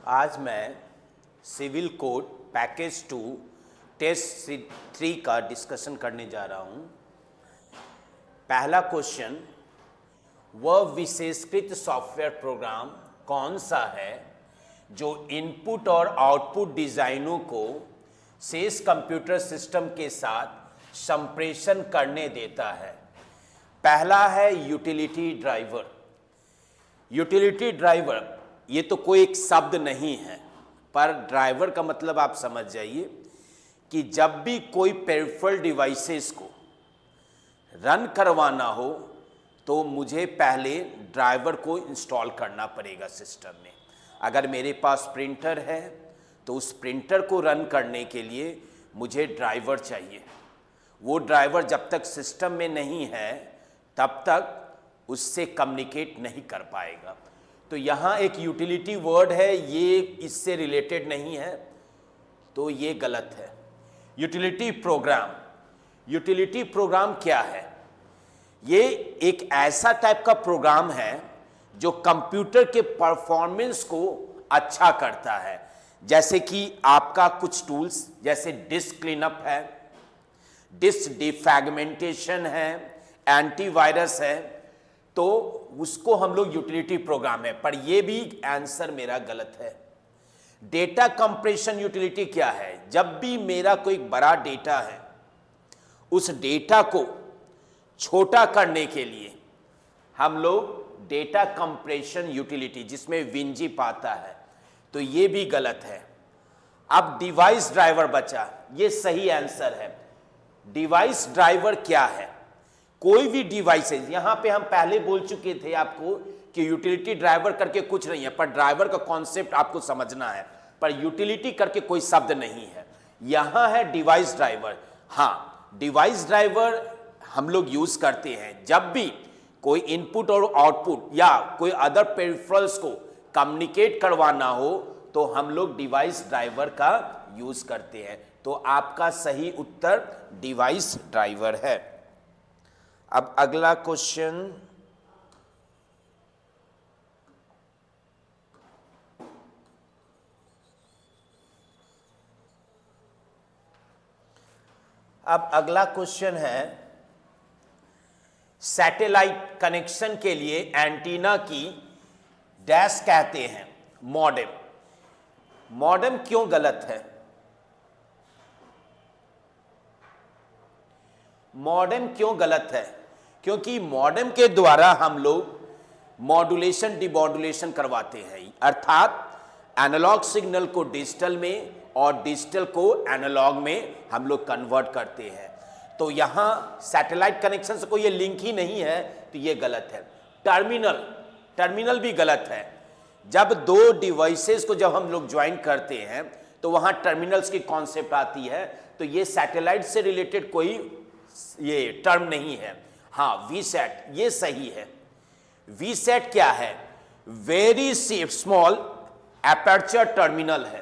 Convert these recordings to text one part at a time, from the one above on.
आज मैं civil code package 2 test 3 का डिस्कशन करने जा रहा हूं। पहला क्वेश्चन, वह विशेषकृत सॉफ्टवेयर प्रोग्राम कौन सा है जो इनपुट और आउटपुट डिज़ाइनों को शेष कंप्यूटर सिस्टम के साथ संप्रेषण करने देता है। पहला है यूटिलिटी ड्राइवर। यूटिलिटी ड्राइवर ये तो कोई एक शब्द नहीं है, पर ड्राइवर का मतलब आप समझ जाइए कि जब भी कोई पेरिफेरल डिवाइसेस को रन करवाना हो तो मुझे पहले ड्राइवर को इंस्टॉल करना पड़ेगा सिस्टम में। अगर मेरे पास प्रिंटर है तो उस प्रिंटर को रन करने के लिए मुझे ड्राइवर चाहिए। वो ड्राइवर जब तक सिस्टम में नहीं है तब तक उससे कम्युनिकेट नहीं कर पाएगा। तो यहाँ एक यूटिलिटी वर्ड है, ये इससे रिलेटेड नहीं है, तो ये गलत है। यूटिलिटी प्रोग्राम, यूटिलिटी प्रोग्राम क्या है? ये एक ऐसा टाइप का प्रोग्राम है जो कंप्यूटर के परफॉर्मेंस को अच्छा करता है। जैसे कि आपका कुछ टूल्स जैसे डिस्क क्लीनअप है, डिस्क डिफ्रैगमेंटेशन है, एंटीवायरस है, तो उसको हम लोग यूटिलिटी प्रोग्राम है। पर ये भी आंसर मेरा गलत है। डेटा कंप्रेशन यूटिलिटी क्या है? जब भी मेरा कोई बड़ा डेटा है उस डेटा को छोटा करने के लिए हम लोग डेटा कंप्रेशन यूटिलिटी, जिसमें विनजिप आता है, तो ये भी गलत है। अब डिवाइस ड्राइवर बचा, ये सही आंसर है। डिवाइस ड्राइवर क्या है? कोई भी डिवाइसेस, यहां पे हम पहले बोल चुके थे आपको कि यूटिलिटी ड्राइवर करके कुछ नहीं है, पर ड्राइवर का कॉन्सेप्ट आपको समझना है। पर यूटिलिटी करके कोई शब्द नहीं है। यहां है डिवाइस ड्राइवर। हाँ, डिवाइस ड्राइवर हम लोग यूज करते हैं जब भी कोई इनपुट और आउटपुट या कोई अदर पेरिफेरल्स को कम्युनिकेट करवाना हो तो हम लोग डिवाइस ड्राइवर का यूज करते हैं। तो आपका सही उत्तर डिवाइस ड्राइवर है। अब अगला क्वेश्चन, है सैटेलाइट कनेक्शन के लिए एंटीना की डैश कहते हैं मॉडेम। मॉडेम क्यों गलत है? मॉडेम क्यों गलत है? क्योंकि मॉडेम के द्वारा हम लोग मॉड्यूलेशन डिमॉड्यूलेशन करवाते हैं, अर्थात एनालॉग सिग्नल को डिजिटल में और डिजिटल को एनालॉग में हम लोग कन्वर्ट करते हैं। तो यहां सैटेलाइट कनेक्शन से कोई ये लिंक ही नहीं है, तो ये गलत है। टर्मिनल भी गलत है। जब दो डिवाइसेस को जब हम लोग ज्वाइन करते हैं तो वहां टर्मिनल्स की कॉन्सेप्ट आती है, तो ये सैटेलाइट से रिलेटेड कोई ये टर्म नहीं है। हाँ, वीसेट ये सही है। वीसेट क्या है? वेरी स्मॉल एपर्चर टर्मिनल है।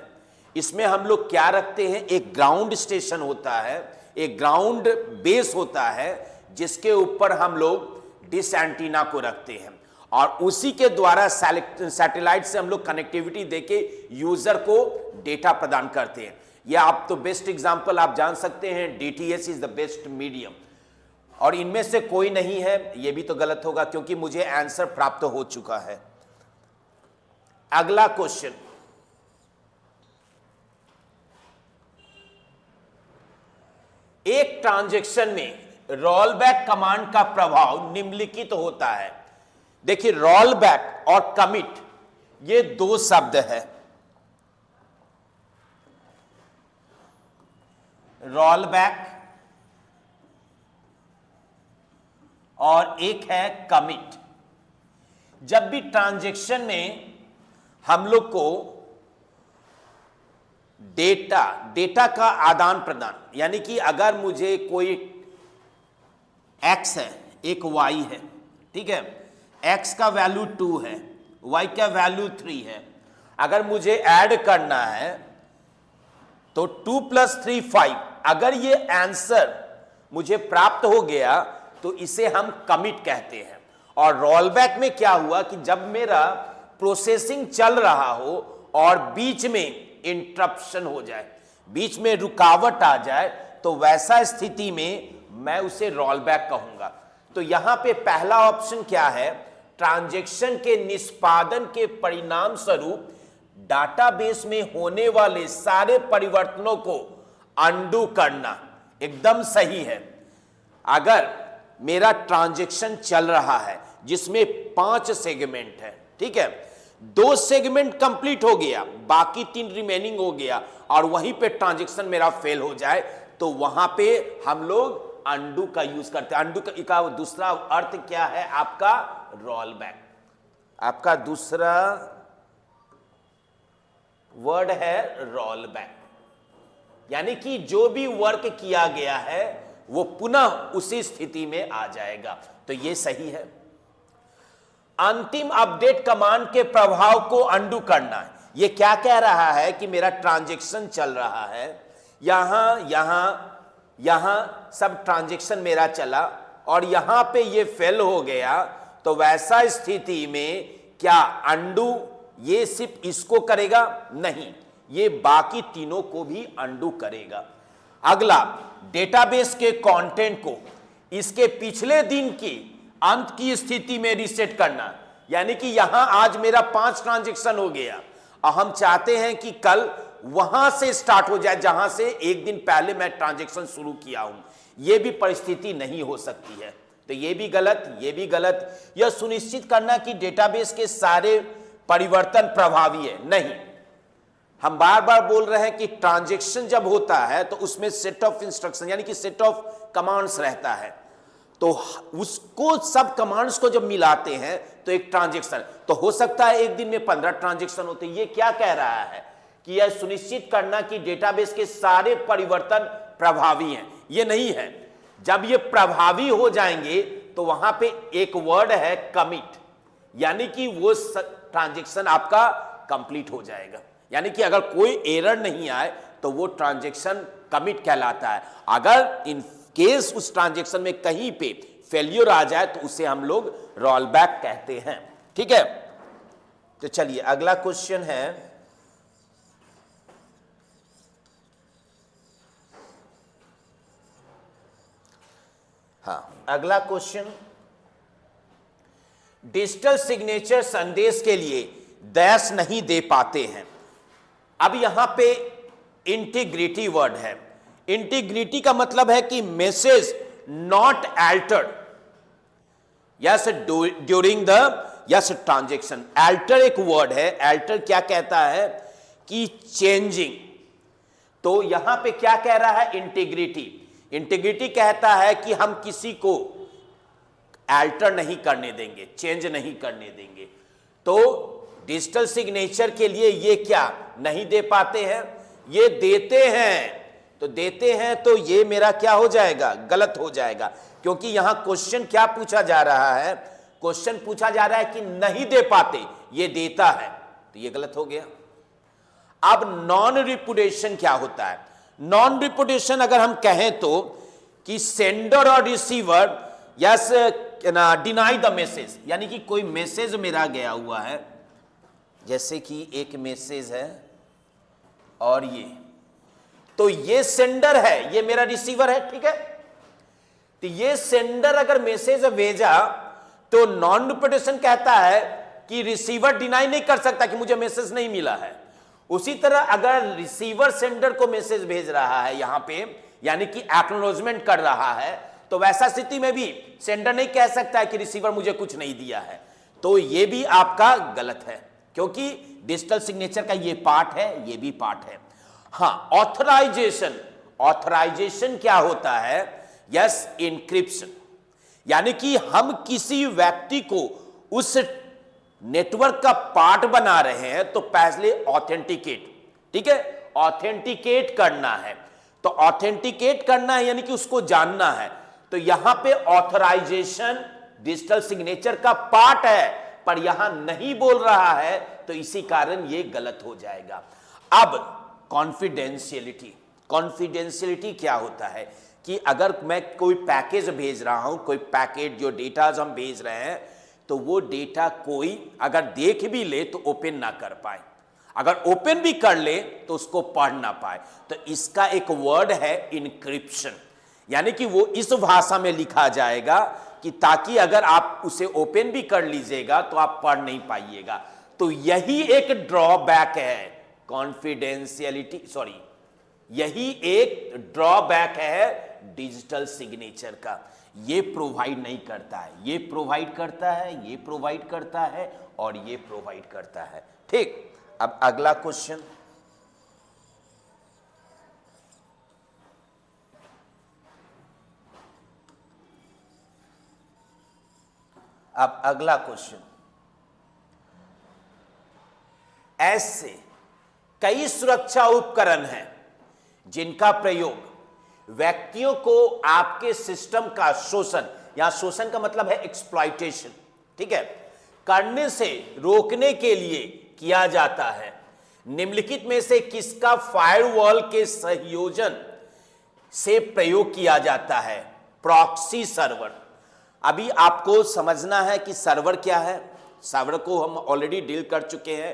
इसमें हम लोग क्या रखते हैं? एक ग्राउंड स्टेशन होता है, एक ग्राउंड बेस होता है जिसके ऊपर हम लोग डिश एंटीना को रखते हैं और उसी के द्वारा सैटेलाइट से हम लोग कनेक्टिविटी देके यूजर को डेटा प्रदान करते हैं। यह आप तो बेस्ट एग्जांपल आप जान सकते हैं, DTS is the best medium. और इनमें से कोई नहीं है, यह भी तो गलत होगा क्योंकि मुझे आंसर प्राप्त हो चुका है। अगला क्वेश्चन, एक ट्रांजैक्शन में रोलबैक कमांड का प्रभाव निम्नलिखित तो होता है। देखिए, रोलबैक और कमिट ये दो शब्द है। रोलबैक और एक है कमिट। जब भी ट्रांजैक्शन में हम लोग को डेटा का आदान प्रदान, यानी कि अगर मुझे कोई x है, एक y है, ठीक है, x का वैल्यू 2 है, y का वैल्यू 3 है, अगर मुझे ऐड करना है तो 2 + 3 5, अगर ये आंसर मुझे प्राप्त हो गया तो इसे हम कमिट कहते हैं। और रोलबैक में क्या हुआ कि जब मेरा प्रोसेसिंग चल रहा हो और बीच में इंटरप्शन हो जाए, बीच में रुकावट आ जाए, तो वैसा स्थिति में मैं उसे रोलबैक कहूंगा। तो यहां पे पहला ऑप्शन क्या है, ट्रांजैक्शन के निष्पादन के परिणाम स्वरूप डाटाबेस में होने वाले सारे परिवर्तनों को अंडू करना, एकदम सही है। अगर मेरा ट्रांजैक्शन चल रहा है जिसमें 5 सेगमेंट है, ठीक है, 2 सेगमेंट कंप्लीट हो गया, बाकी 3 रिमेनिंग हो गया और वहीं पे ट्रांजैक्शन मेरा फेल हो जाए, तो वहां पे हम लोग अंडू का यूज करते हैं। अंडू का दूसरा अर्थ क्या है आपका, रोल बैक। आपका दूसरा वर्ड है रोल बैक, यानी कि जो भी वर्क किया गया है वो पुनः उसी स्थिति में आ जाएगा। तो ये सही है। अंतिम अपडेट कमांड के प्रभाव को अंडू करना है। ये क्या कह रहा है कि मेरा ट्रांजैक्शन चल रहा है, यहां सब ट्रांजैक्शन मेरा चला और यहां पे ये फेल हो गया, तो वैसा स्थिति में क्या अंडू ये सिर्फ इसको करेगा? नहीं, ये बाकी तीनों को भी अंडू करेगा। अगला, डेटाबेस के कंटेंट को इसके पिछले दिन की अंत की स्थिति में रीसेट करना, यानी कि यहां आज मेरा 5 ट्रांजैक्शन हो गया और हम चाहते हैं कि कल वहां से स्टार्ट हो जाए जहां से एक दिन पहले मैं ट्रांजैक्शन शुरू किया हूं। यह भी परिस्थिति नहीं हो सकती है, तो यह भी गलत, यह भी गलत। यह सुनिश्चित करना कि डेटाबेस के सारे परिवर्तन प्रभावी है, नहीं। हम बार बार बोल रहे हैं कि ट्रांजैक्शन जब होता है तो उसमें सेट ऑफ इंस्ट्रक्शन यानी कि सेट ऑफ कमांड्स रहता है, तो उसको सब कमांड्स को जब मिलाते हैं तो एक ट्रांजैक्शन, तो हो सकता है एक दिन में 15 ट्रांजैक्शन होते हैं। ये क्या कह रहा है कि यह सुनिश्चित करना कि डेटाबेस के सारे परिवर्तन प्रभावी हैं, ये नहीं है। जब ये प्रभावी हो जाएंगे तो वहां पे एक वर्ड है कमिट, यानी कि वो ट्रांजैक्शन आपका कंप्लीट हो जाएगा, यानी कि अगर कोई एरर नहीं आए तो वो ट्रांजैक्शन कमिट कहलाता है। अगर इन केस उस ट्रांजैक्शन में कहीं पे फेल्यूर आ जाए तो उसे हम लोग रोल बैक कहते हैं, ठीक है। तो चलिए अगला क्वेश्चन है, हाँ अगला क्वेश्चन, डिजिटल सिग्नेचर संदेश के लिए डैश नहीं दे पाते हैं। अब यहां पे इंटीग्रिटी वर्ड है। इंटीग्रिटी का मतलब है कि message not Altered yes during the yes transaction. Alter एक वर्ड है, अल्टर क्या कहता है कि चेंजिंग। तो यहां पे क्या कह रहा है, इंटीग्रिटी। इंटीग्रिटी कहता है कि हम किसी को अल्टर नहीं करने देंगे, चेंज नहीं करने देंगे। तो डिजिटल सिग्नेचर के लिए ये क्या नहीं दे पाते हैं, ये देते हैं। तो देते हैं तो ये मेरा क्या हो जाएगा, गलत हो जाएगा, क्योंकि यहां क्वेश्चन क्या पूछा जा रहा है, क्वेश्चन पूछा जा रहा है कि नहीं दे पाते, ये देता है, तो ये गलत हो गया। अब नॉन रिपुटेशन क्या होता है? नॉन रिपुटेशन अगर हम कहें तो कि सेंडर और receiver yes deny the message, यानी कि कोई मैसेज मेरा गया हुआ है, जैसे कि एक मैसेज है और ये, तो ये सेंडर है, ये मेरा रिसीवर है, ठीक है। तो ये सेंडर अगर मैसेज भेजा तो नॉन रिपुटेशन कहता है कि रिसीवर डिनाई नहीं कर सकता कि मुझे मैसेज नहीं मिला है। उसी तरह अगर रिसीवर सेंडर को मैसेज भेज रहा है यहां पे, यानी कि एक्नॉलेजमेंट कर रहा है, तो वैसा स्थिति में भी सेंडर नहीं कह सकता है कि रिसीवर मुझे कुछ नहीं दिया है। तो ये भी आपका गलत है, क्योंकि डिजिटल सिग्नेचर का ये पार्ट है, ये भी पार्ट है। हाँ, ऑथराइजेशन, ऑथराइजेशन क्या होता है, यस इंक्रिप्शन, यानी कि हम किसी व्यक्ति को उस नेटवर्क का पार्ट बना रहे हैं तो पहले ऑथेंटिकेट, ठीक है, ऑथेंटिकेट करना है। तो ऑथेंटिकेट करना है यानी कि उसको जानना है, तो यहां पे ऑथराइजेशन डिजिटल सिग्नेचर का पार्ट है, पर यहां नहीं बोल रहा है, तो इसी कारण ये गलत हो जाएगा। अब कॉन्फिडेंशियलिटी, कॉन्फिडेंशियलिटी क्या होता है कि अगर मैं कोई पैकेज भेज रहा हूं, कोई पैकेट जो डेटाज हम भेज रहे हैं, तो वो डेटा कोई अगर देख भी ले तो ओपन ना कर पाए। अगर ओपन भी कर ले तो उसको पढ़ ना पाए। तो इसका एक वर्ड है इनक्रिप्शन, यानी कि वो इस भाषा में लिखा जाएगा कि ताकि अगर आप उसे ओपन भी कर लीजिएगा तो आप पढ़ नहीं पाइएगा। तो यही एक ड्रॉबैक है कॉन्फिडेंशियलिटी, सॉरी, यही एक ड्रॉबैक है डिजिटल सिग्नेचर का। ये प्रोवाइड नहीं करता है, ये प्रोवाइड करता है, ये प्रोवाइड करता है और ये प्रोवाइड करता है। ठीक, अब अगला क्वेश्चन, अब अगला क्वेश्चन, ऐसे कई सुरक्षा उपकरण हैं जिनका प्रयोग व्यक्तियों को आपके सिस्टम का शोषण, या शोषण का मतलब है एक्सप्लॉइटेशन, ठीक है, करने से रोकने के लिए किया जाता है। निम्नलिखित में से किसका फायरवॉल के संयोजन से प्रयोग किया जाता है? Proxy server. अभी आपको समझना है कि सर्वर क्या है। सर्वर को हम ऑलरेडी डील कर चुके हैं।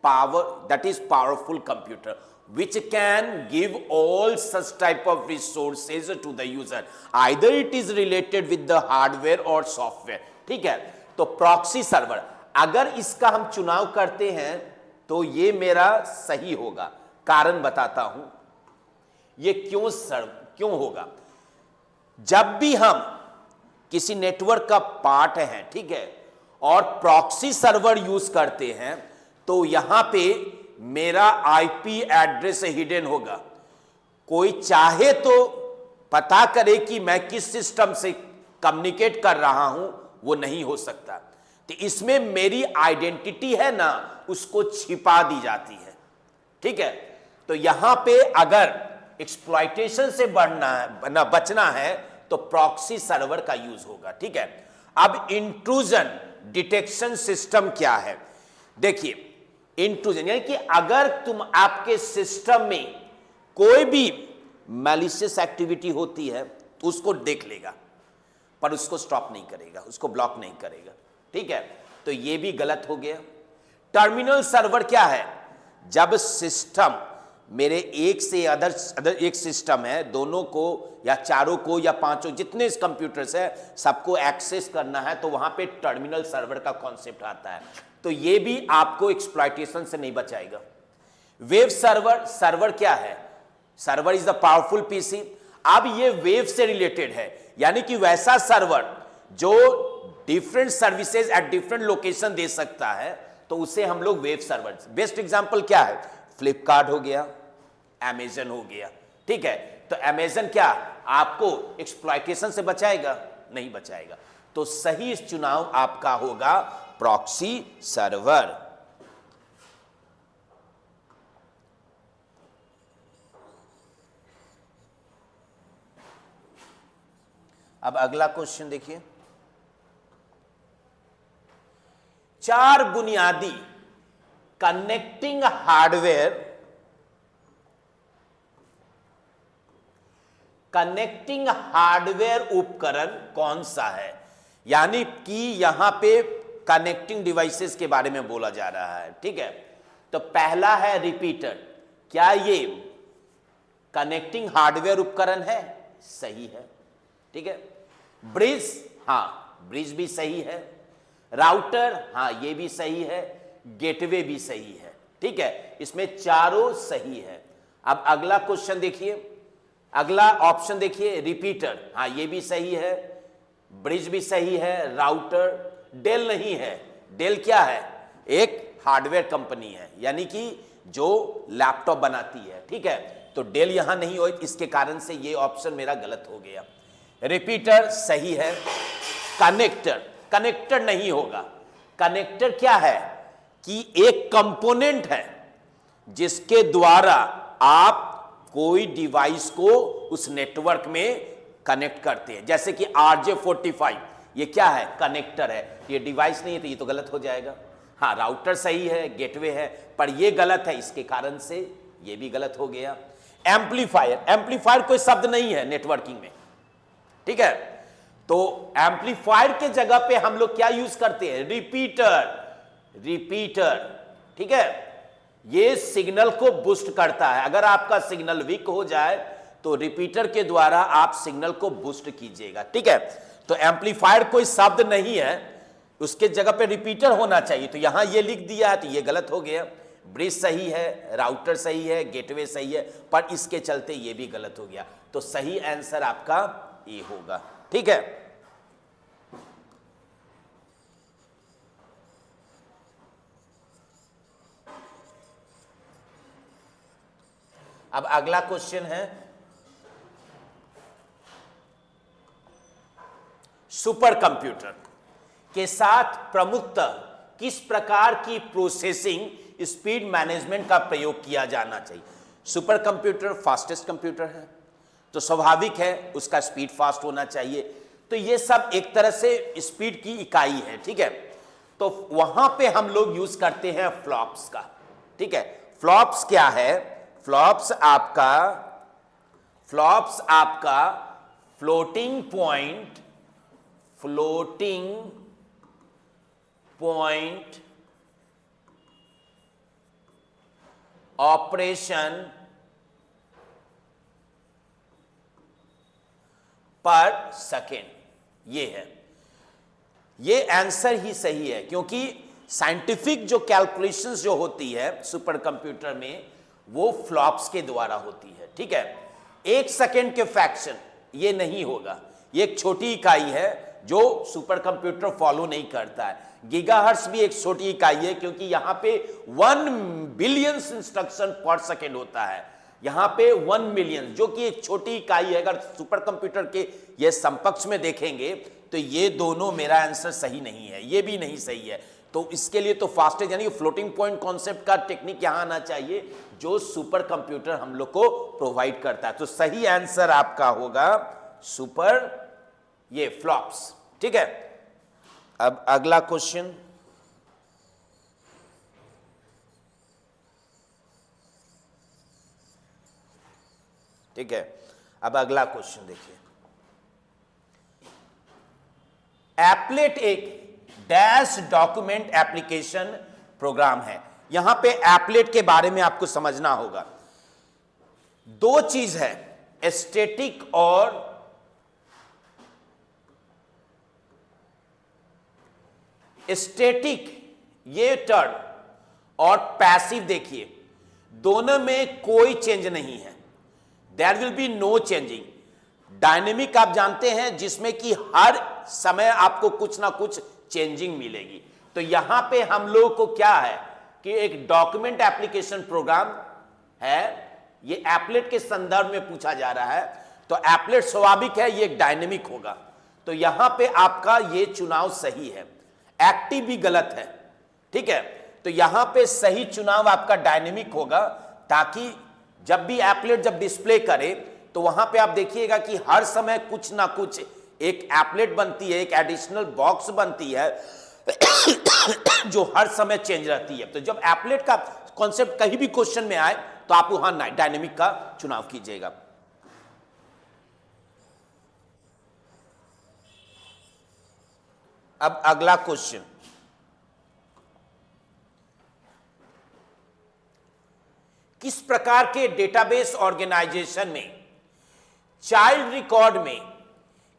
Power, that is powerful computer which can give all such type of resources to the user, either it is related with the hardware or software, ठीक है। तो प्रॉक्सी सर्वर, अगर इसका हम चुनाव करते हैं तो ये मेरा सही होगा। कारण बताता हूं ये क्यों होगा। जब भी हम किसी नेटवर्क का पार्ट है, ठीक है, और प्रॉक्सी सर्वर यूज करते हैं तो यहां पे मेरा आईपी एड्रेस हिडन होगा। कोई चाहे तो पता करे कि मैं किस सिस्टम से कम्युनिकेट कर रहा हूं, वो नहीं हो सकता। तो इसमें मेरी आइडेंटिटी है ना, उसको छिपा दी जाती है, ठीक है। तो यहां पे अगर एक्सप्लॉइटेशन से बचना है तो प्रॉक्सी सर्वर का यूज होगा, ठीक है। अब इंट्रूजन डिटेक्शन सिस्टम क्या है? देखिए, इंट्रूजन यानी कि अगर तुम आपके सिस्टम में कोई भी मैलिशियस एक्टिविटी होती है तो उसको देख लेगा, पर उसको स्टॉप नहीं करेगा, उसको ब्लॉक नहीं करेगा, ठीक है। तो ये भी गलत हो गया। टर्मिनल सर्वर क्या है? जब सिस्टम मेरे एक से अदर एक सिस्टम है, दोनों को या चारों को या पांचों, जितने कंप्यूटर्स है सबको एक्सेस करना है, तो वहां पे टर्मिनल सर्वर का कॉन्सेप्ट आता है। तो ये भी आपको एक्सप्लॉइटेशन से नहीं बचाएगा। वेब सर्वर, सर्वर क्या है? Server is the powerful PC. अब ये वेब से रिलेटेड है, यानी कि वैसा सर्वर जो different services at different location दे सकता है, तो उसे हम लोग वेब सर्वर। बेस्ट एग्जांपल क्या है? फ्लिपकार्ट हो गया, अमेजन हो गया, ठीक है। तो अमेजन क्या आपको एक्सप्लॉइटेशन से बचाएगा? नहीं बचाएगा। तो सही चुनाव आपका होगा प्रॉक्सी सर्वर। अब अगला क्वेश्चन देखिए, 4 बुनियादी कनेक्टिंग हार्डवेयर उपकरण कौन सा है? यानी कि यहां पे कनेक्टिंग डिवाइसेस के बारे में बोला जा रहा है, ठीक है। तो पहला है रिपीटर। क्या ये कनेक्टिंग हार्डवेयर उपकरण है? सही है, ठीक है। ब्रिज, हाँ ब्रिज भी सही है। राउटर, हाँ ये भी सही है। गेटवे भी सही है, ठीक है। इसमें चारों सही है। अब अगला क्वेश्चन देखिए, अगला ऑप्शन देखिए, रिपीटर, हाँ ये भी सही है। ब्रिज भी सही है। राउटर, डेल नहीं है। डेल क्या है? एक हार्डवेयर कंपनी है, यानी कि जो लैपटॉप बनाती है, ठीक है। तो डेल यहां नहीं हो, इसके कारण से ये ऑप्शन मेरा गलत हो गया। रिपीटर सही है। कनेक्टर, कनेक्टर नहीं होगा। कनेक्टर क्या है कि एक कंपोनेंट है जिसके द्वारा आप कोई डिवाइस को उस नेटवर्क में कनेक्ट करते हैं, जैसे कि RJ45, ये क्या है? कनेक्टर है। ये डिवाइस नहीं है, तो ये तो गलत हो जाएगा। हाँ राउटर सही है, गेटवे है, पर ये गलत है, इसके कारण से ये भी गलत हो गया। एम्पलीफायर, एम्पलीफायर कोई शब्द नहीं है नेटवर्किंग में, ठीक है। तो एम्पलीफायर के जगह पे हम लोग क्या यूज करते हैं? रिपीटर, रिपीटर, ठीक है। ये सिग्नल को बूस्ट करता है। अगर आपका सिग्नल वीक हो जाए तो रिपीटर के द्वारा आप सिग्नल को बूस्ट कीजिएगा, ठीक है। तो एम्पलीफायर कोई शब्द नहीं है, उसके जगह पे रिपीटर होना चाहिए। तो यहां ये लिख दिया है तो ये गलत हो गया। ब्रिज सही है, राउटर सही है, गेटवे सही है, पर इसके चलते ये भी गलत हो गया। तो सही आंसर आपका ए होगा, ठीक है। अब अगला क्वेश्चन है सुपर कंप्यूटर के साथ प्रमुखतः किस प्रकार की प्रोसेसिंग स्पीड मैनेजमेंट का प्रयोग किया जाना चाहिए। सुपर कंप्यूटर फास्टेस्ट कंप्यूटर है तो स्वाभाविक है उसका स्पीड फास्ट होना चाहिए। तो ये सब एक तरह से स्पीड की इकाई है, ठीक है। तो वहां पे हम लोग यूज करते हैं फ्लॉप्स का, ठीक है। फ्लॉप्स क्या है? फ्लॉप्स आपका फ्लोटिंग पॉइंट ऑपरेशन पर सेकेंड, ये है। ये आंसर ही सही है क्योंकि साइंटिफिक जो कैलकुलेशंस जो होती है सुपर कंप्यूटर में वो फ्लॉप्स के द्वारा होती है, ठीक है। 1 सेकेंड के फ्रैक्शन ये नहीं होगा। ये एक छोटी इकाई है जो सुपर कंप्यूटर फॉलो नहीं करता है। गीगाहर्ट्ज भी एक छोटी इकाई है क्योंकि यहां पे 1 बिलियन इंस्ट्रक्शन पर सेकेंड होता है, यहां पे 1 मिलियन, जो कि एक छोटी इकाई है। अगर सुपर कंप्यूटर के ये समकक्ष में देखेंगे तो ये दोनों, मेरा आंसर सही नहीं है, ये भी नहीं सही है। तो इसके लिए तो फास्टेस्ट यानी फ्लोटिंग पॉइंट कॉन्सेप्ट का टेक्निक यहां आना चाहिए जो सुपर कंप्यूटर हम लोग को प्रोवाइड करता है। तो सही आंसर आपका होगा सुपर, ये फ्लॉप्स, ठीक है। अब अगला क्वेश्चन, ठीक है। अब अगला क्वेश्चन देखिए, एप्लेट एक डैश डॉक्यूमेंट एप्लीकेशन प्रोग्राम है। यहां पे एप्लेट के बारे में आपको समझना होगा। 2 चीज है, स्टैटिक और स्टैटिक, ये टर्म, और पैसिव देखिए दोनों में कोई चेंज नहीं है, there will be no changing. Dynamic आप जानते हैं जिसमें कि हर समय आपको कुछ ना कुछ चेंजिंग मिलेगी। तो यहां पे हम लोग को क्या है कि एक डॉक्यूमेंट एप्लीकेशन प्रोग्राम है, ये एप्लेट के संदर्भ में पूछा जा रहा है। तो एप्लेट स्वाभाविक है ये डायनेमिक होगा। तो यहां पे आपका ये चुनाव सही है, एक्टिव भी गलत है, ठीक है। तो यहां पे सही चुनाव आपका डायनेमिक होगा, ताकि जब भी एप्लेट जब डिस्प्ले करे तो वहां पे आप देखिएगा कि हर समय कुछ ना कुछ एक एप्लेट बनती है, एक एडिशनल बॉक्स बनती है जो हर समय चेंज रहती है। तो जब एप्लेट का कॉन्सेप्ट कहीं भी क्वेश्चन में आए तो आप वहां डायनेमिक का चुनाव कीजिएगा। अब अगला क्वेश्चन, किस प्रकार के डेटाबेस ऑर्गेनाइजेशन में चाइल्ड रिकॉर्ड में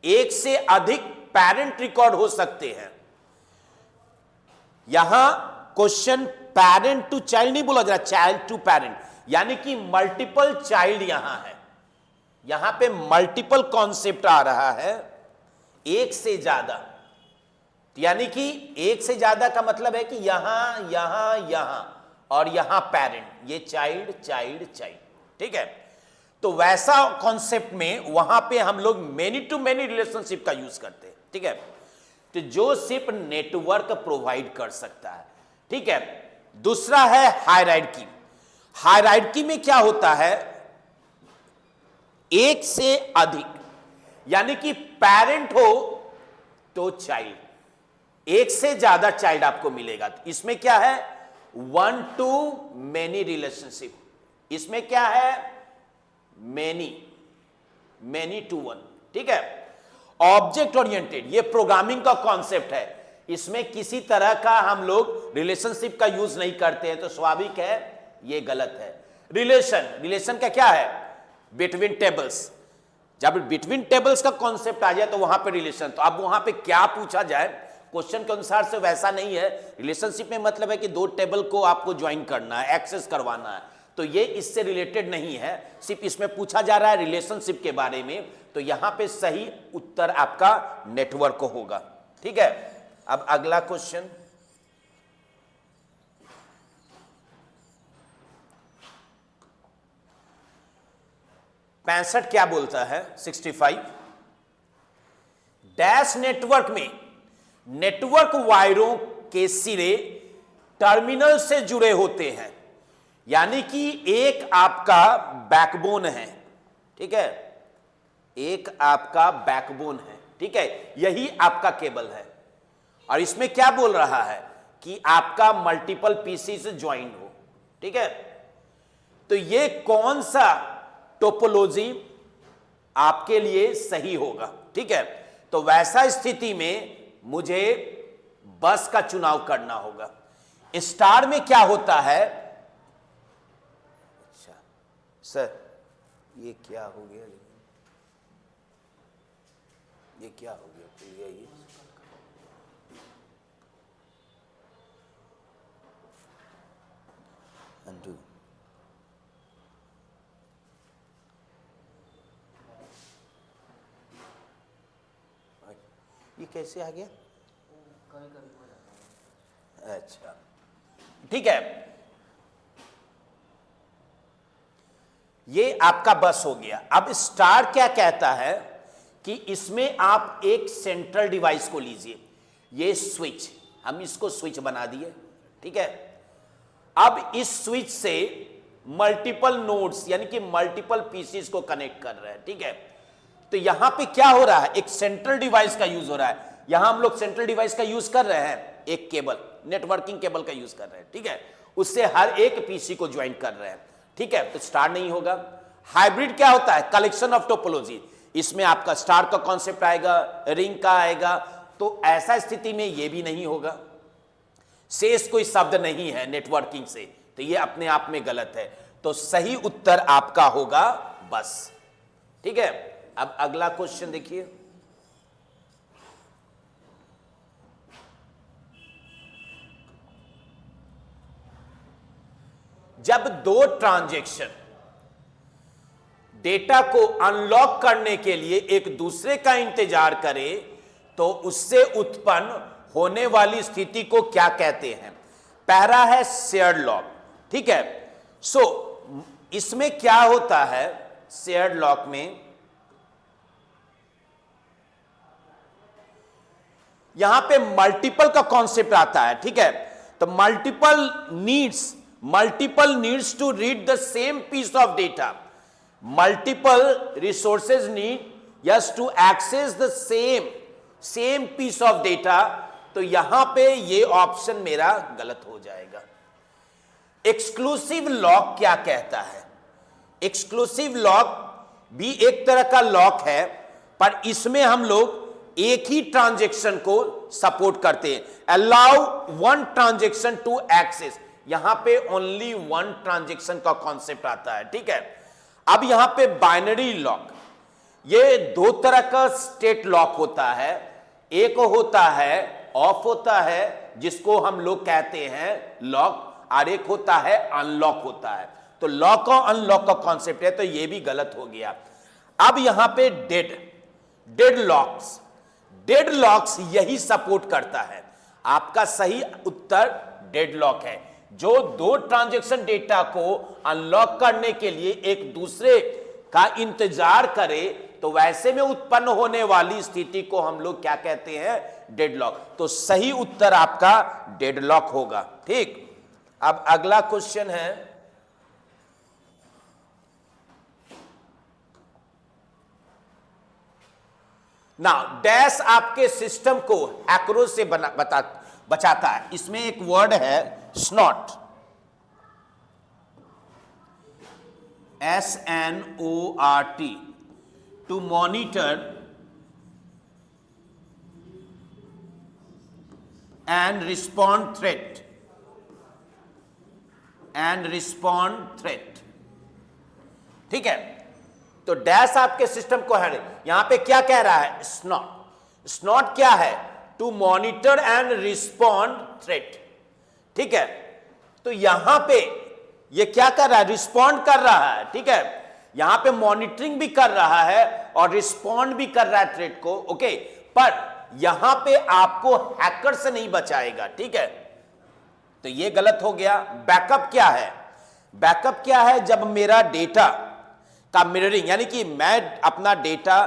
एक से अधिक पेरेंट रिकॉर्ड हो सकते हैं? यहां क्वेश्चन पेरेंट टू चाइल्ड नहीं बोला जा रहा, चाइल्ड टू पेरेंट, यानी कि मल्टीपल चाइल्ड यहां है। यहां पे मल्टीपल कॉन्सेप्ट आ रहा है, एक से ज्यादा, यानी कि एक से ज्यादा का मतलब है कि यहां यहां यहां और यहां पेरेंट, ये चाइल्ड चाइल्ड चाइल्ड, ठीक है। तो वैसा कॉन्सेप्ट में वहां पे हम लोग मेनी टू मेनी रिलेशनशिप का यूज करते हैं, ठीक है। तो जो सिर्फ नेटवर्क प्रोवाइड कर सकता है, ठीक है। दूसरा है हायरार्की। हायरार्की में क्या होता है, एक से अधिक, यानी कि पेरेंट हो तो चाइल्ड, एक से ज्यादा चाइल्ड आपको मिलेगा। तो इसमें क्या है, 1 to many रिलेशनशिप। इसमें क्या है, many to 1, ठीक है। ऑब्जेक्ट ओरिएंटेड, ये प्रोग्रामिंग का कॉन्सेप्ट है, इसमें किसी तरह का हम लोग रिलेशनशिप का यूज नहीं करते हैं। तो स्वाभाविक है ये गलत है। रिलेशन का क्या है? Between tables. जब बिटवीन टेबल्स का कॉन्सेप्ट आ जाए तो वहां पे रिलेशन, तो अब वहां पे क्या पूछा जाए क्वेश्चन के अनुसार से वैसा नहीं है। रिलेशनशिप में मतलब है कि दो टेबल को आपको ज्वाइन करना है, एक्सेस करवाना है, तो ये इससे रिलेटेड नहीं है, सिर्फ इसमें पूछा जा रहा है रिलेशनशिप के बारे में। तो यहां पे सही उत्तर आपका नेटवर्क होगा। ठीक है, अब अगला क्वेश्चन, पैंसठ क्या बोलता है? 65 डैश नेटवर्क में नेटवर्क वायरों के सिरे टर्मिनल से जुड़े होते हैं, यानी कि एक आपका बैकबोन है। ठीक है, एक आपका बैकबोन है। ठीक है, यही आपका केबल है, और इसमें क्या बोल रहा है कि आपका मल्टीपल पीसी से ज्वाइन हो। ठीक है, तो ये कौन सा टोपोलॉजी आपके लिए सही होगा? ठीक है, तो वैसा स्थिति में मुझे बस का चुनाव करना होगा। स्टार में क्या होता है? अच्छा सर, ये क्या हो गया? ये क्या हो गया? ये undo। ये कैसे आ गया? अच्छा ठीक है, ये आपका बस हो गया। अब स्टार क्या कहता है कि इसमें आप एक सेंट्रल डिवाइस को लीजिए, ये स्विच, हम इसको स्विच बना दिए। ठीक है, अब इस स्विच से मल्टीपल नोड्स यानी कि मल्टीपल पीसीज को कनेक्ट कर रहे हैं। ठीक है, तो यहां पे क्या हो रहा है? एक सेंट्रल डिवाइस का यूज हो रहा है। यहां हम लोग सेंट्रल डिवाइस का यूज कर रहे हैं, एक केबल, नेटवर्किंग केबल का यूज कर रहे हैं। ठीक है, उससे हर एक पीसी को ज्वाइन कर रहे हैं। ठीक है, तो स्टार नहीं होगा। हाइब्रिड क्या होता है? Collection of topology. इसमें आपका स्टार का कॉन्सेप्ट आएगा, रिंग का आएगा, तो ऐसा स्थिति में यह भी नहीं होगा। शेष कोई शब्द नहीं है नेटवर्किंग से, तो यह अपने आप में गलत है। तो सही उत्तर आपका होगा बस। ठीक है, अब अगला क्वेश्चन देखिए, जब दो ट्रांजैक्शन डेटा को अनलॉक करने के लिए एक दूसरे का इंतजार करें तो उससे उत्पन्न होने वाली स्थिति को क्या कहते हैं? पहला है शेयर्ड लॉक। ठीक है, सो इसमें क्या होता है? शेयर्ड लॉक में यहां पे मल्टीपल का कॉन्सेप्ट आता है। ठीक है, तो multiple needs to read the same piece of data, multiple resources needs to access the same piece of data. तो यहां पे ये ऑप्शन मेरा गलत हो जाएगा। एक्सक्लूसिव लॉक क्या कहता है? एक्सक्लूसिव लॉक भी एक तरह का लॉक है, पर इसमें हम लोग एक ही ट्रांजैक्शन को सपोर्ट करते हैं। Allow one transaction to access, यहां पे ओनली वन ट्रांजैक्शन का कॉन्सेप्ट आता है। ठीक है, अब यहां पे बाइनरी लॉक, ये दो तरह का स्टेट लॉक होता है। एक होता है ऑफ होता है, जिसको हम लोग कहते हैं लॉक, और एक होता है अनलॉक होता है। तो लॉक और अनलॉक का कॉन्सेप्ट है, तो ये भी गलत हो गया। अब यहां पे डेड लॉक्स यही सपोर्ट करता है। आपका सही उत्तर डेड लॉक है, जो दो ट्रांजैक्शन डेटा को अनलॉक करने के लिए एक दूसरे का इंतजार करे, तो वैसे में उत्पन्न होने वाली स्थिति को हम लोग क्या कहते हैं? डेडलॉक। तो सही उत्तर आपका डेडलॉक होगा। ठीक, अब अगला क्वेश्चन है, ना डैश आपके सिस्टम को हैकरों से बचाता है। इसमें एक वर्ड है snout, SNORT, to monitor and respond threat. And respond threat. ठीक है, तो डैश आपके सिस्टम को है, यहां पे क्या कह रहा है, स्नॉट। स्नॉट क्या है, to monitor and respond threat. ठीक है, तो यहां पे ये क्या कर रहा है, रिस्पॉन्ड कर रहा है। ठीक है, यहां पे मॉनिटरिंग भी कर रहा है और रिस्पॉन्ड भी कर रहा है थ्रेट को। ओके, पर यहां पे आपको हैकर से नहीं बचाएगा। ठीक है, तो ये गलत हो गया। बैकअप क्या है, बैकअप क्या है, जब मेरा डेटा का मिररिंग, यानी कि मैं अपना डेटा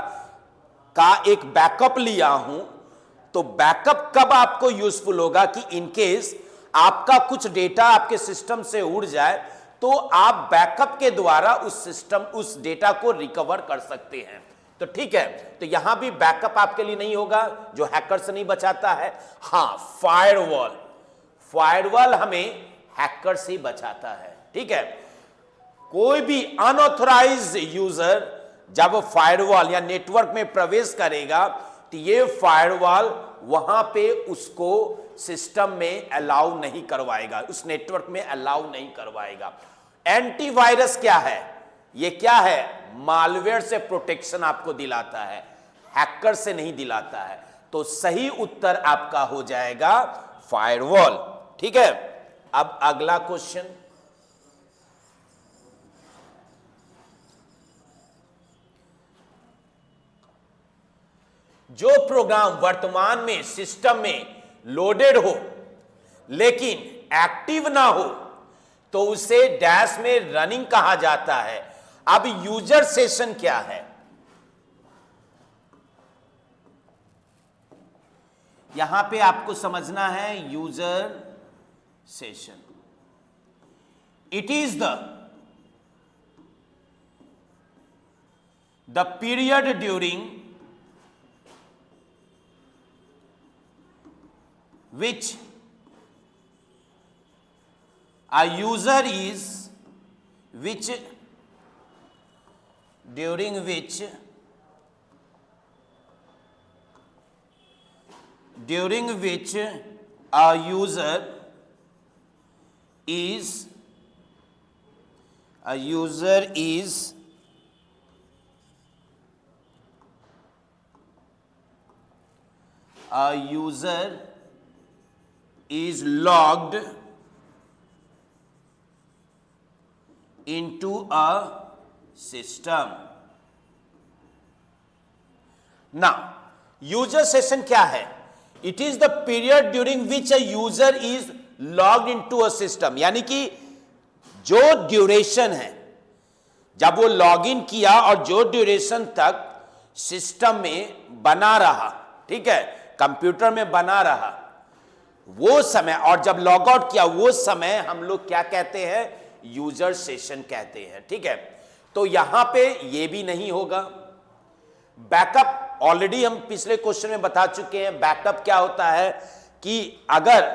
का एक बैकअप लिया हूं, तो बैकअप कब आपको यूजफुल होगा कि इनकेस आपका कुछ डेटा आपके सिस्टम से उड़ जाए तो आप बैकअप के द्वारा उस सिस्टम, उस डेटा को रिकवर कर सकते हैं। तो ठीक है, तो यहां भी बैकअप आपके लिए नहीं होगा जो हैकर से नहीं बचाता है। हां, फायरवॉल, फायरवॉल हमें हैकर से बचाता है। ठीक है, कोई भी अनऑथराइज्ड यूजर जब फायरवॉल या नेटवर्क में प्रवेश करेगा तो ये फायरवॉल वहां पे उसको सिस्टम में अलाउ नहीं करवाएगा, उस नेटवर्क में अलाउ नहीं करवाएगा। एंटीवायरस क्या है, ये क्या है, मालवेयर से प्रोटेक्शन आपको दिलाता है, हैकर से नहीं दिलाता है। तो सही उत्तर आपका हो जाएगा फायरवॉल। ठीक है, अब अगला क्वेश्चन, जो प्रोग्राम वर्तमान में सिस्टम में लोडेड हो लेकिन एक्टिव ना हो तो उसे डैश में रनिंग कहा जाता है। अब यूजर सेशन क्या है, यहां पे आपको समझना है user session. It is the period during which a user is, which during which a user is logged into a system. Now, user session क्या है? It is the period during which a user is logged into a system. यानी कि जो duration है जब वो login किया और जो ड्यूरेशन तक सिस्टम में बना रहा, ठीक है, कंप्यूटर में बना रहा, वो समय, और जब लॉग आउट किया वो समय हम लोग क्या कहते हैं, यूजर सेशन कहते हैं। ठीक है, तो यहां पे ये भी नहीं होगा। बैकअप ऑलरेडी हम पिछले क्वेश्चन में बता चुके हैं। बैकअप क्या होता है कि अगर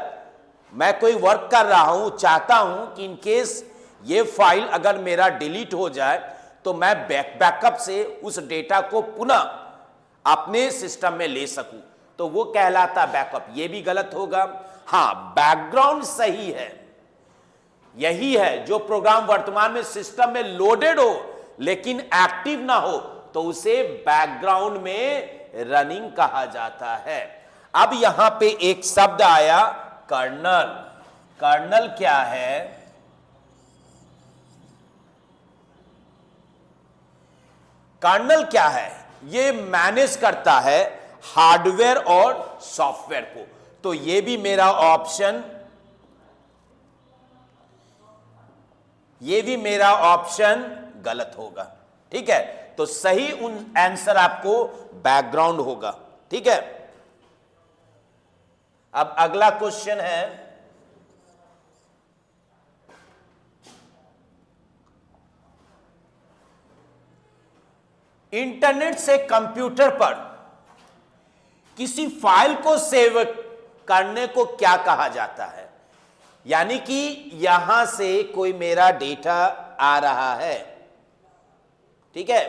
मैं कोई वर्क कर रहा हूं, चाहता हूं कि इन केस ये फाइल अगर मेरा डिलीट हो जाए तो मैं बैकअप से उस डेटा को पुनः अपने सिस्टम में ले सकूं, तो वो कहलाता बैकअप। ये भी गलत होगा। हां, बैकग्राउंड सही है, यही है जो प्रोग्राम वर्तमान में सिस्टम में लोडेड हो लेकिन एक्टिव ना हो तो उसे बैकग्राउंड में रनिंग कहा जाता है। अब यहां पे एक शब्द आया कर्नल। कर्नल क्या है, कर्नल क्या है, ये मैनेज करता है हार्डवेयर और सॉफ्टवेयर को। तो ये भी मेरा ऑप्शन, ये भी मेरा ऑप्शन गलत होगा। ठीक है, तो सही आंसर आपको बैकग्राउंड होगा। ठीक है, अब अगला क्वेश्चन है, इंटरनेट से कंप्यूटर पर किसी फाइल को सेव करने को क्या कहा जाता है। यानी कि यहां से कोई मेरा डेटा आ रहा है, ठीक है,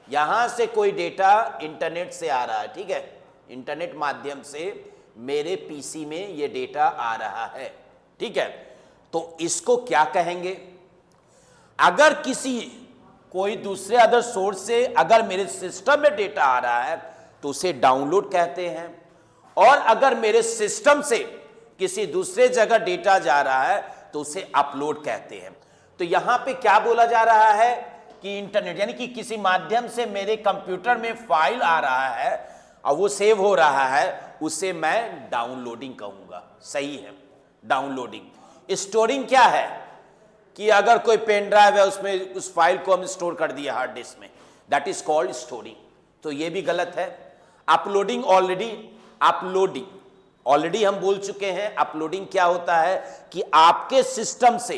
यहां से कोई डेटा इंटरनेट से आ रहा है, ठीक है, इंटरनेट माध्यम से मेरे पीसी में ये डेटा आ रहा है। ठीक है, तो इसको क्या कहेंगे? अगर किसी कोई दूसरे अदर सोर्स से अगर मेरे सिस्टम में डेटा आ रहा है तो उसे डाउनलोड कहते हैं, और अगर मेरे सिस्टम से किसी दूसरे जगह डेटा जा रहा है तो उसे अपलोड कहते हैं। तो यहां पे क्या बोला जा रहा है कि इंटरनेट यानी कि किसी माध्यम से मेरे कंप्यूटर में फाइल आ रहा है और वो सेव हो रहा है, उसे मैं डाउनलोडिंग कहूंगा। सही है, डाउनलोडिंग। स्टोरिंग क्या है कि अगर कोई पेन ड्राइव है उसमें उस फाइल को हम स्टोर कर दिया हार्ड डिस्क में, दैट इज कॉल्ड स्टोरिंग। तो ये भी गलत है। अपलोडिंग ऑलरेडी हम बोल चुके हैं। अपलोडिंग क्या होता है कि आपके सिस्टम से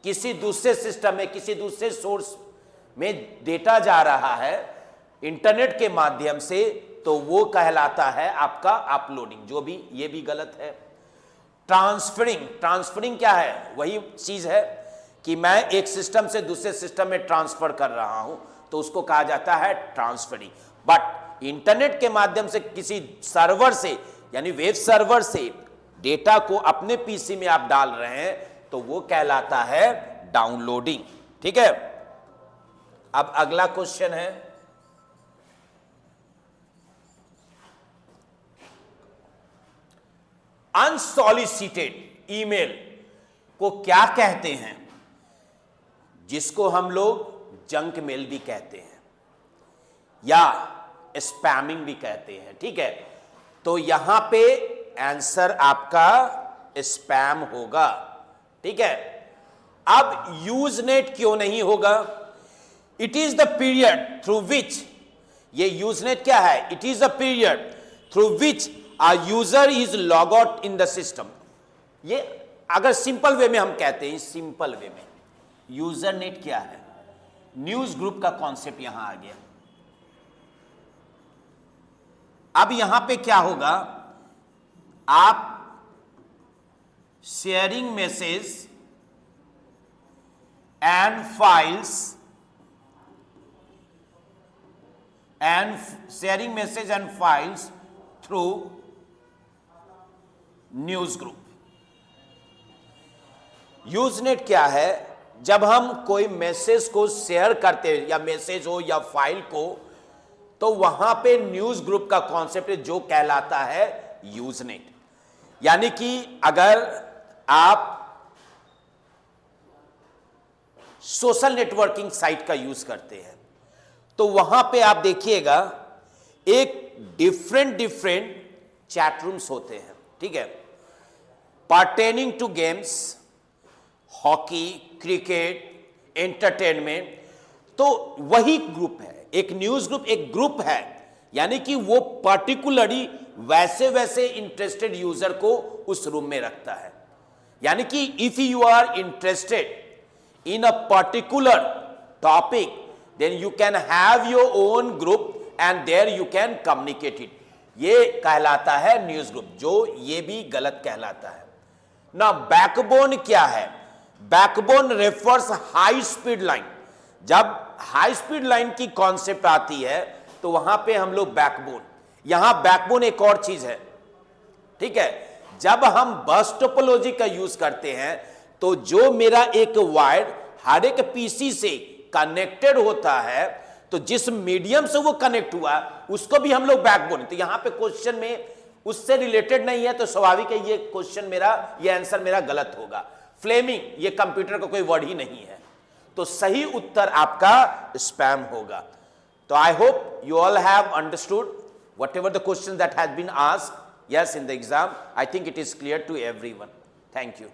किसी दूसरे सिस्टम में किसी दूसरे सोर्स में डेटा जा रहा है इंटरनेट के माध्यम से, तो वो कहलाता है आपका अपलोडिंग। जो भी, ये भी गलत है। ट्रांसफरिंग क्या है? वही चीज है कि मैं एक सिस्टम से दूसरे सिस्टम में ट्रांसफर कर रहा हूं, तो उसको कहा जाता है ट्रांसफरिंग। बट इंटरनेट के माध्यम से किसी सर्वर से यानी वेब सर्वर से डेटा को अपने पीसी में आप डाल रहे हैं तो वो कहलाता है डाउनलोडिंग। ठीक है, अब अगला क्वेश्चन है, अनसॉलिसिटेड ईमेल को क्या कहते हैं? जिसको हम लोग जंक मेल भी कहते हैं या स्पैमिंग भी कहते हैं। ठीक है, तो यहां पे आंसर आपका स्पैम होगा। ठीक है, अब यूजनेट क्यों नहीं होगा? It is the period through which, ये यूजनेट क्या है? It is the period through which a user is log out in the system। ये अगर सिंपल वे में हम कहते हैं, सिंपल वे में यूजर नेट क्या है? न्यूज ग्रुप का कॉन्सेप्ट यहां आ गया। अब यहां पे क्या होगा? आप sharing message and files through news group. Usenet क्या है? जब हम कोई मैसेज को शेयर करते हैं, या मैसेज हो या फाइल को, तो वहां पे न्यूज ग्रुप का कॉन्सेप्ट जो कहलाता है यूजनेट। यानी कि अगर आप सोशल नेटवर्किंग साइट का यूज करते हैं तो वहां पे आप देखिएगा एक डिफरेंट चैट रूम्स होते हैं। ठीक है, pertaining to games, hockey, cricket, entertainment, तो वही ग्रुप है। एक न्यूज ग्रुप एक ग्रुप है, यानी कि वो पर्टिकुलरली वैसे इंटरेस्टेड यूजर को उस रूम में रखता है। यानी कि if you are interested in a particular topic, then you can have your own group and there you can communicate it. ये कहलाता है न्यूज ग्रुप, जो ये भी गलत कहलाता है ना। बैकबोन क्या है? Backbone refers high speed line. जब हाई स्पीड लाइन की कॉन्सेप्ट आती है तो वहां पे हम लोग बैकबोन, यहां बैकबोन एक और चीज है। ठीक है, जब हम बस टोपोलॉजी का यूज करते हैं तो जो मेरा एक वायर हर एक पीसी से कनेक्टेड होता है, तो जिस मीडियम से वो कनेक्ट हुआ उसको भी हम लोग बैकबोन। तो यहां पे क्वेश्चन में उससे रिलेटेड नहीं है, तो स्वाभाविक है ये क्वेश्चन मेरा, ये आंसर मेरा गलत होगा। फ्लेमिंग ये कंप्यूटर का कोई वर्ड ही नहीं है, तो सही उत्तर आपका स्पैम होगा। तो I hope you all have understood whatever the question that has been asked, yes, in the exam. I think it is clear to everyone. Thank you.